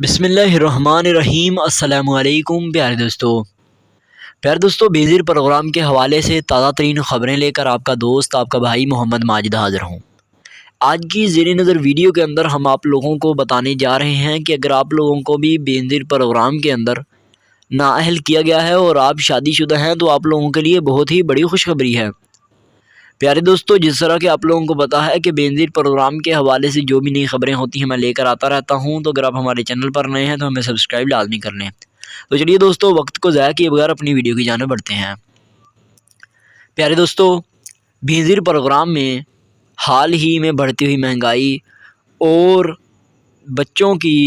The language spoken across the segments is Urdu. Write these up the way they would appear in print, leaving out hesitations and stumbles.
بسم اللہ الرحمن الرحیم۔ السلام علیکم پیارے دوستو بے نظیر پروگرام کے حوالے سے تازہ ترین خبریں لے کر آپ کا دوست آپ کا بھائی محمد ماجد حاضر ہوں۔ آج کی زیر نظر ویڈیو کے اندر ہم آپ لوگوں کو بتانے جا رہے ہیں کہ اگر آپ لوگوں کو بھی بے نظیر پروگرام کے اندر نااہل کیا گیا ہے اور آپ شادی شدہ ہیں تو آپ لوگوں کے لیے بہت ہی بڑی خوشخبری ہے۔ پیارے دوستو، جس طرح کہ آپ لوگوں کو پتا ہے کہ بے نظیر پروگرام کے حوالے سے جو بھی نئی خبریں ہوتی ہیں میں لے کر آتا رہتا ہوں، تو اگر آپ ہمارے چینل پر نئے ہیں تو ہمیں سبسکرائب لازمی کر لیں۔ تو چلیے دوستو، وقت کو ضائع کیے بغیر اپنی ویڈیو کی جانب بڑھتے ہیں۔ پیارے دوستو، بے نظیر پروگرام میں حال ہی میں بڑھتی ہوئی مہنگائی اور بچوں کی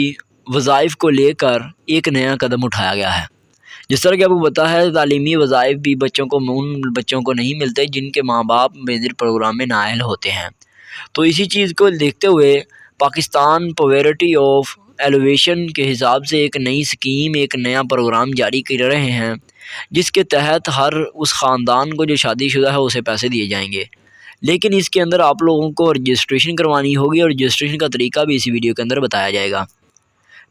وظائف کو لے کر ایک نیا قدم اٹھایا گیا ہے۔ جس طرح کہ آپ کو پتا ہے تعلیمی وظائف بھی ان بچوں کو نہیں ملتے جن کے ماں باپ بے نظیر پروگرام میں نااہل ہوتے ہیں۔ تو اسی چیز کو دیکھتے ہوئے پاکستان پاورٹی آف ایلیویشن کے حساب سے ایک نئی سکیم، ایک نیا پروگرام جاری کر رہے ہیں، جس کے تحت ہر اس خاندان کو جو شادی شدہ ہے اسے پیسے دیے جائیں گے۔ لیکن اس کے اندر آپ لوگوں کو رجسٹریشن کروانی ہوگی اور رجسٹریشن کا طریقہ بھی اسی ویڈیو کے اندر بتایا جائے گا۔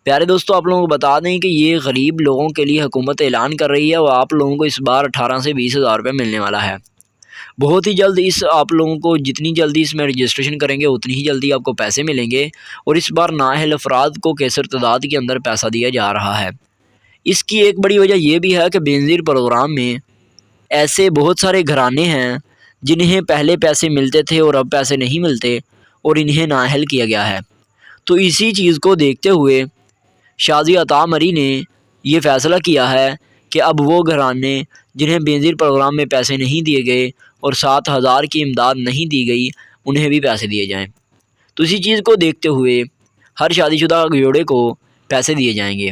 پیارے دوستو، آپ لوگوں کو بتا دیں کہ یہ غریب لوگوں کے لیے حکومت اعلان کر رہی ہے اور آپ لوگوں کو اس بار 18 سے 20 ہزار روپے ملنے والا ہے۔ بہت ہی جلد آپ لوگوں کو جتنی جلدی اس میں رجسٹریشن کریں گے اتنی ہی جلدی آپ کو پیسے ملیں گے، اور اس بار نااہل افراد کو کیسر تعداد کے اندر پیسہ دیا جا رہا ہے۔ اس کی ایک بڑی وجہ یہ بھی ہے کہ بے نظیر پروگرام میں ایسے بہت سارے گھرانے ہیں جنہیں پہلے پیسے ملتے تھے اور اب پیسے نہیں ملتے اور انہیں نااہل کیا گیا ہے۔ تو اسی چیز کو دیکھتے ہوئے شازیہ عطا مری نے یہ فیصلہ کیا ہے کہ اب وہ گھرانے جنہیں بے نظیر پروگرام میں پیسے نہیں دیے گئے اور 7,000 کی امداد نہیں دی گئی انہیں بھی پیسے دیے جائیں۔ تو اسی چیز کو دیکھتے ہوئے ہر شادی شدہ جوڑے کو پیسے دیے جائیں گے۔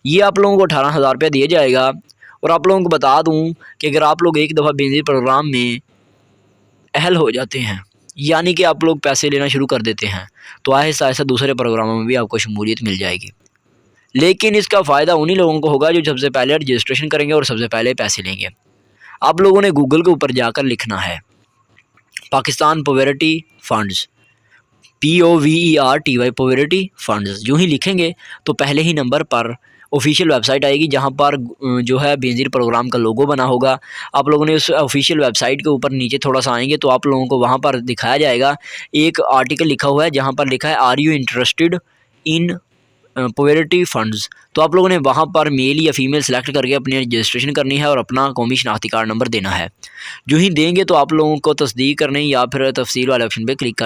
یہ آپ لوگوں کو 18,000 روپیہ دیا جائے گا۔ اور آپ لوگوں کو بتا دوں کہ اگر آپ لوگ ایک دفعہ بے نظیر پروگرام میں اہل ہو جاتے ہیں، یعنی کہ آپ لوگ پیسے لینا شروع کر دیتے ہیں، تو آہستہ آہستہ دوسرے پروگراموں میں بھی آپ کو شمولیت مل جائے گی۔ لیکن اس کا فائدہ انہی لوگوں کو ہوگا جو سب سے پہلے رجسٹریشن کریں گے اور سب سے پہلے پیسے لیں گے۔ آپ لوگوں نے گوگل کے اوپر جا کر لکھنا ہے Pakistan poverty funds, POVERTY poverty funds. جو ہی لکھیں گے تو پہلے ہی نمبر پر آفیشیل ویب سائٹ آئے گی جہاں پر جو ہے بے نظیر پروگرام کا لوگو بنا ہوگا۔ آپ لوگوں نے اس آفیشیل ویب سائٹ کے اوپر نیچے تھوڑا سا آئیں گے تو آپ لوگوں کو وہاں پر دکھایا جائے گا ایک آرٹیکل لکھا ہوا ہے جہاں پر لکھا ہے are you interested in poverty funds. تو آپ لوگوں نے وہاں پر میل یا فیمیل سلیکٹ کر کے اپنی رجسٹریشن کرنی ہے اور اپنا قومی شناختی کارڈ نمبر دینا ہے۔ جو ہی دیں گے تو آپ لوگوں کو تصدیق کرنے یا پھر تفصیل والے آپشن پہ کلک کر